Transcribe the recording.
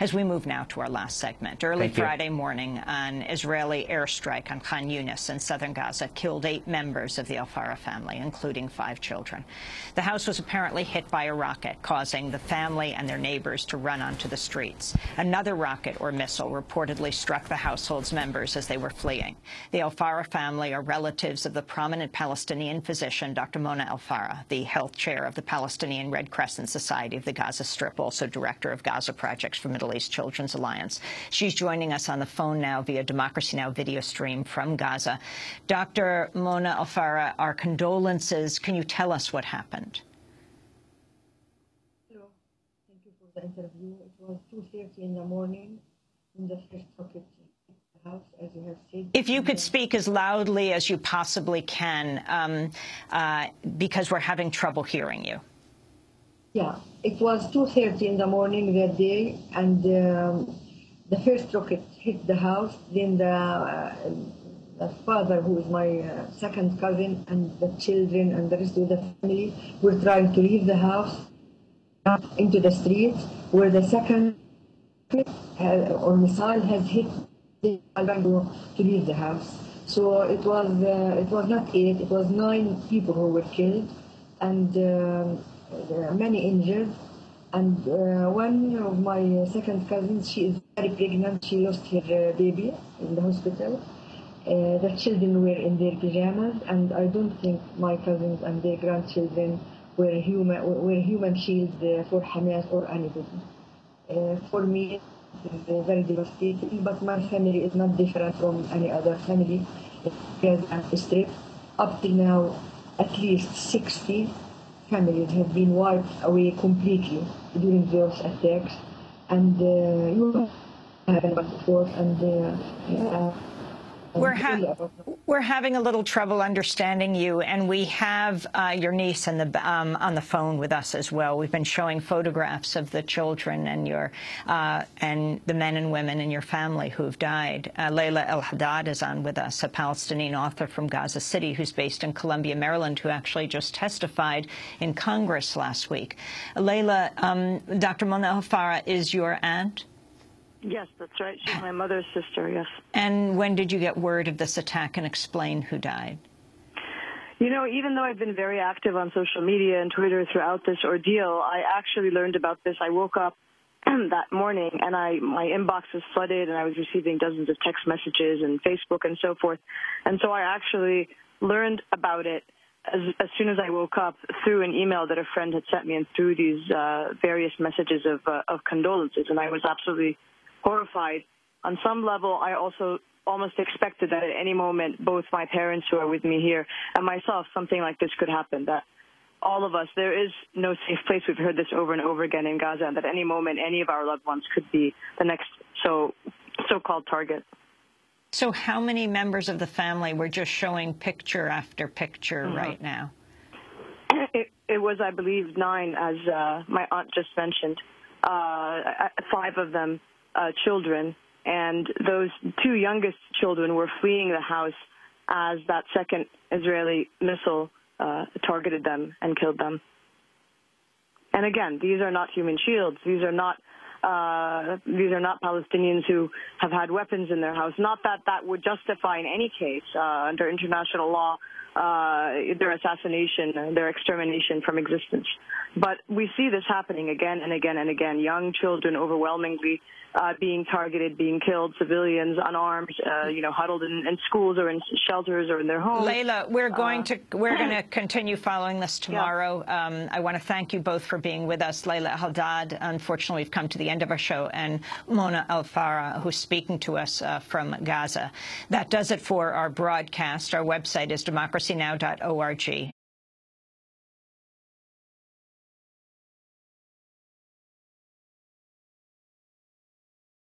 As we move now to our last segment, early Friday morning, an Israeli airstrike on Khan Yunis in southern Gaza killed 8 members of the El-Farra family, including 5 children. The house was apparently hit by a rocket, causing the family and their neighbors to run onto the streets. Another rocket or missile reportedly struck the household's members as they were fleeing. The El-Farra family are relatives of the prominent Palestinian physician, Dr. Mona El-Farra, the health chair of the Palestinian Red Crescent Society of the Gaza Strip, also director of Gaza Projects for Middle East Children's Alliance. She's joining us on the phone now via Democracy Now! Video stream from Gaza. Dr. Mona El-Farra, our condolences. Can you tell us what happened? Hello. Thank you for the interview. It was 2:30 in the morning when the first rocket hit the house, as you have said. If you could speak as loudly as you possibly can, because we're having trouble hearing you. Yeah, it was 2:30 in the morning that day, and the first rocket hit the house. Then the father, who is my second cousin, and the children and the rest of the family were trying to leave the house into the street, where the second or missile has hit. They are trying to leave the house. So it was not 8; it was 9 people who were killed, and many injured. And one of my second cousins, she is very pregnant. She lost her baby in the hospital. The children were in their pajamas, and I don't think my cousins and their grandchildren were human shield for Hamas or anybody. For me, it's very devastating, but my family is not different from any other family. Gaza Strip, up till now, at least 60 families have been wiped away completely during those attacks, and you have before, and we're having a little trouble understanding you, and we have your niece on the phone with us as well. We've been showing photographs of the children and and the men and women in your family who've died. Layla El-Haddad is on with us, a Palestinian author from Gaza City who's based in Columbia, Maryland, who actually just testified in Congress last week. Layla, Dr. Mona El-Farra is your aunt? Yes, that's right. She's my mother's sister, yes. And when did you get word of this attack, and explain who died? You know, even though I've been very active on social media and Twitter throughout this ordeal, I actually learned about this. I woke up that morning, and my inbox was flooded, and I was receiving dozens of text messages and Facebook and so forth. And so I actually learned about it as soon as I woke up through an email that a friend had sent me, and through these various messages of condolences. And I was absolutely horrified. On some level, I also almost expected that at any moment, both my parents who are with me here and myself, something like this could happen, that all of us, there is no safe place. We've heard this over and over again in Gaza, and that any moment, any of our loved ones could be the next so-called target. So how many members of the family were just showing picture after picture right now? It was, I believe, 9, as my aunt just mentioned. 5 of them children, and those 2 youngest children were fleeing the house as that second Israeli missile targeted them and killed them. And again, these are not human shields. These are not Palestinians who have had weapons in their house. Not that that would justify in any case under international law their assassination, their extermination from existence. But we see this happening again and again and again. Young children overwhelmingly being targeted, being killed, civilians unarmed, huddled in schools or in shelters or in their homes. Layla, we're going to continue following this tomorrow. Yeah. I want to thank you both for being with us. Layla El-Haddad, unfortunately, we've come to the end of our show, and Mona El-Farra, who's speaking to us from Gaza. That does it for our broadcast. Our website is democracynow.org.